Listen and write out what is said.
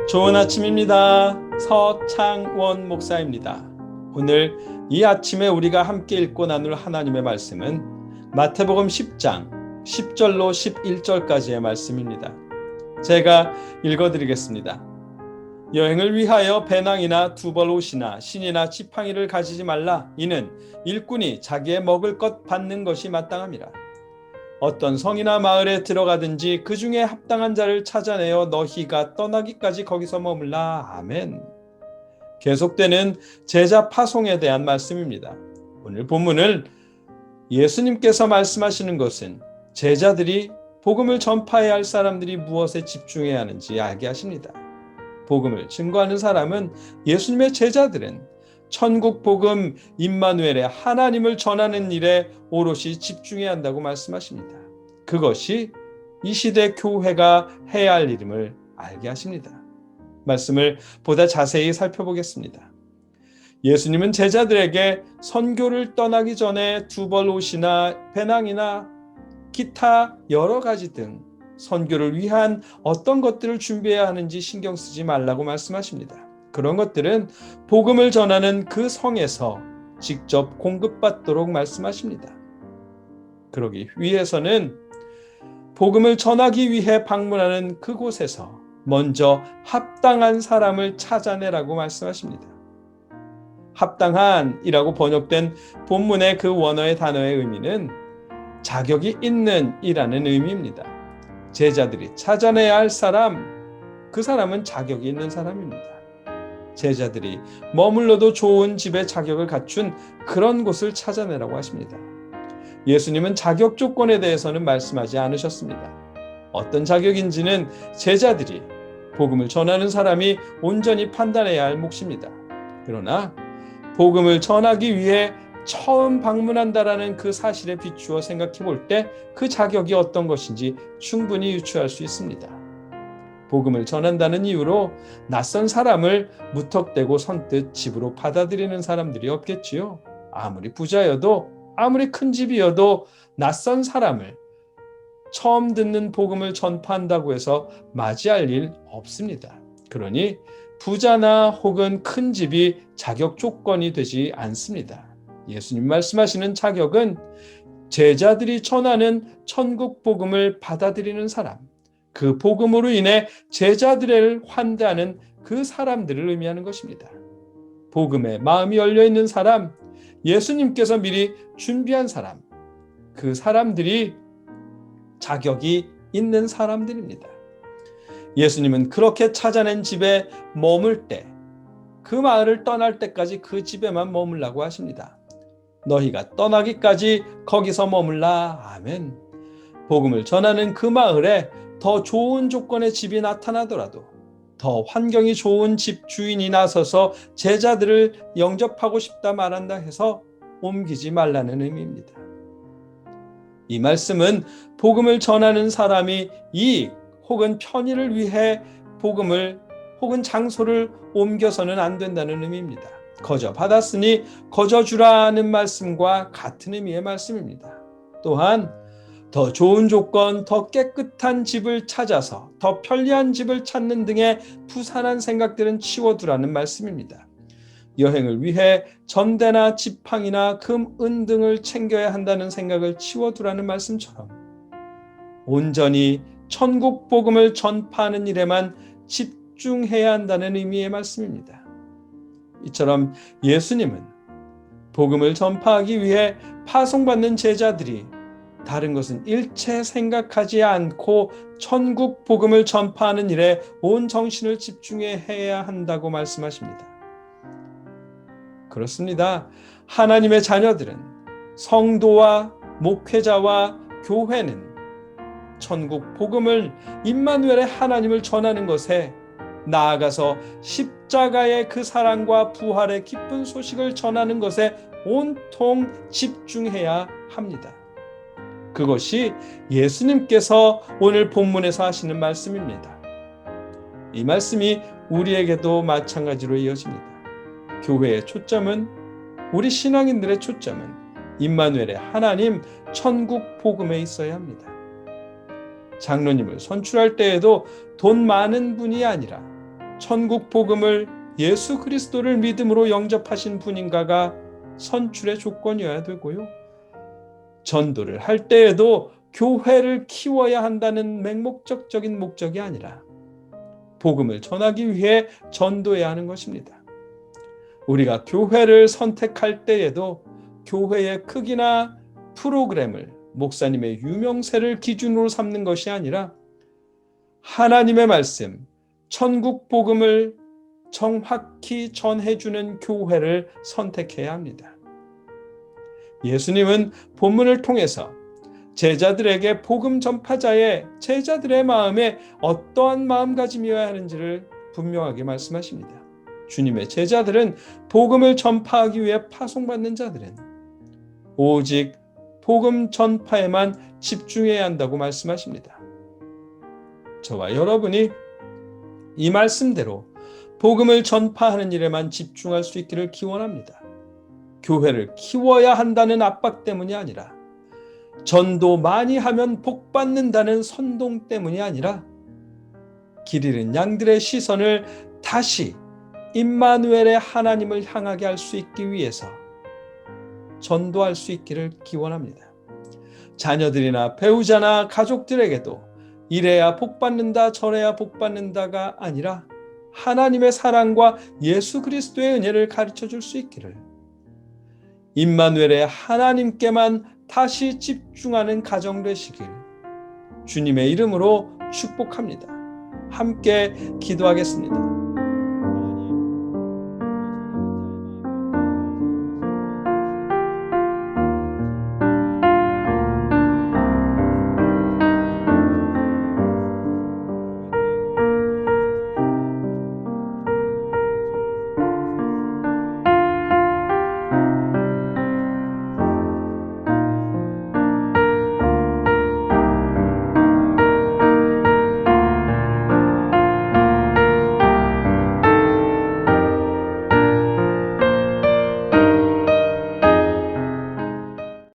좋은 아침입니다. 서창원 목사입니다. 오늘 이 아침에 우리가 함께 읽고 나눌 하나님의 말씀은 마태복음 10장 10절로 11절까지의 말씀입니다. 제가 읽어드리겠습니다. 여행을 위하여 배낭이나 두벌옷이나 신이나 지팡이를 가지지 말라. 이는 일꾼이 자기의 먹을 것 받는 것이 마땅함이라. 어떤 성이나 마을에 들어가든지 그 중에 합당한 자를 찾아내어 너희가 떠나기까지 거기서 머물라. 아멘. 계속되는 제자 파송에 대한 말씀입니다. 오늘 본문을 예수님께서 말씀하시는 것은 제자들이 복음을 전파해야 할 사람들이 무엇에 집중해야 하는지 알게 하십니다. 복음을 증거하는 사람은 예수님의 제자들은 천국 복음 임마누엘의 하나님을 전하는 일에 오롯이 집중해야 한다고 말씀하십니다. 그것이 이 시대 교회가 해야 할 일임을 알게 하십니다. 말씀을 보다 자세히 살펴보겠습니다. 예수님은 제자들에게 선교를 떠나기 전에 두벌옷이나 배낭이나 기타 여러 가지 등 선교를 위한 어떤 것들을 준비해야 하는지 신경 쓰지 말라고 말씀하십니다. 그런 것들은 복음을 전하는 그 성에서 직접 공급받도록 말씀하십니다. 그러기 위해서는 복음을 전하기 위해 방문하는 그곳에서 먼저 합당한 사람을 찾아내라고 말씀하십니다. 합당한이라고 번역된 본문의 그 원어의 단어의 의미는 자격이 있는 이라는 의미입니다. 제자들이 찾아내야 할 사람, 그 사람은 자격이 있는 사람입니다. 제자들이 머물러도 좋은 집에 자격을 갖춘 그런 곳을 찾아내라고 하십니다. 예수님은 자격 조건에 대해서는 말씀하지 않으셨습니다. 어떤 자격인지는 제자들이 복음을 전하는 사람이 온전히 판단해야 할 몫입니다. 그러나 복음을 전하기 위해 처음 방문한다라는 그 사실에 비추어 생각해 볼 때 그 자격이 어떤 것인지 충분히 유추할 수 있습니다. 복음을 전한다는 이유로 낯선 사람을 무턱대고 선뜻 집으로 받아들이는 사람들이 없겠지요. 아무리 부자여도 아무리 큰 집이어도 낯선 사람을 처음 듣는 복음을 전파한다고 해서 맞이할 일 없습니다. 그러니 부자나 혹은 큰 집이 자격 조건이 되지 않습니다. 예수님 말씀하시는 자격은 제자들이 전하는 천국 복음을 받아들이는 사람, 그 복음으로 인해 제자들을 환대하는 그 사람들을 의미하는 것입니다. 복음에 마음이 열려있는 사람, 예수님께서 미리 준비한 사람, 그 사람들이 자격이 있는 사람들입니다. 예수님은 그렇게 찾아낸 집에 머물 때, 그 마을을 떠날 때까지 그 집에만 머물라고 하십니다. 너희가 떠나기까지 거기서 머물라. 아멘. 복음을 전하는 그 마을에 더 좋은 조건의 집이 나타나더라도 더 환경이 좋은 집 주인이 나서서 제자들을 영접하고 싶다 말한다 해서 옮기지 말라는 의미입니다. 이 말씀은 복음을 전하는 사람이 이익 혹은 편의를 위해 복음을 혹은 장소를 옮겨서는 안 된다는 의미입니다. 거저 받았으니 거저 주라는 말씀과 같은 의미의 말씀입니다. 또한 더 좋은 조건, 더 깨끗한 집을 찾아서 더 편리한 집을 찾는 등의 부산한 생각들은 치워두라는 말씀입니다. 여행을 위해 전대나 지팡이나 금, 은 등을 챙겨야 한다는 생각을 치워두라는 말씀처럼 온전히 천국 복음을 전파하는 일에만 집중해야 한다는 의미의 말씀입니다. 이처럼 예수님은 복음을 전파하기 위해 파송받는 제자들이 다른 것은 일체 생각하지 않고 천국 복음을 전파하는 일에 온 정신을 집중해야 한다고 말씀하십니다. 그렇습니다. 하나님의 자녀들은 성도와 목회자와 교회는 천국 복음을 임마누엘의 하나님을 전하는 것에 나아가서 십자가의 그 사랑과 부활의 기쁜 소식을 전하는 것에 온통 집중해야 합니다. 그것이 예수님께서 오늘 본문에서 하시는 말씀입니다. 이 말씀이 우리에게도 마찬가지로 이어집니다. 교회의 초점은, 우리 신앙인들의 초점은 임마누엘의 하나님 천국 복음에 있어야 합니다. 장로님을 선출할 때에도 돈 많은 분이 아니라 천국 복음을 예수 그리스도를 믿음으로 영접하신 분인가가 선출의 조건이어야 되고요. 전도를 할 때에도 교회를 키워야 한다는 맹목적인 목적이 아니라 복음을 전하기 위해 전도해야 하는 것입니다. 우리가 교회를 선택할 때에도 교회의 크기나 프로그램을 목사님의 유명세를 기준으로 삼는 것이 아니라 하나님의 말씀, 천국 복음을 정확히 전해주는 교회를 선택해야 합니다. 예수님은 본문을 통해서 제자들에게 복음 전파자의 제자들의 마음에 어떠한 마음가짐이어야 하는지를 분명하게 말씀하십니다. 주님의 제자들은 복음을 전파하기 위해 파송받는 자들은 오직 복음 전파에만 집중해야 한다고 말씀하십니다. 저와 여러분이 이 말씀대로 복음을 전파하는 일에만 집중할 수 있기를 기원합니다. 교회를 키워야 한다는 압박 때문이 아니라 전도 많이 하면 복 받는다는 선동 때문이 아니라 길 잃은 양들의 시선을 다시 임마누엘의 하나님을 향하게 할 수 있기 위해서 전도할 수 있기를 기원합니다. 자녀들이나 배우자나 가족들에게도 이래야 복 받는다 저래야 복 받는다가 아니라 하나님의 사랑과 예수 그리스도의 은혜를 가르쳐 줄 수 있기를, 임마누엘의 하나님께만 다시 집중하는 가정 되시길 주님의 이름으로 축복합니다. 함께 기도하겠습니다.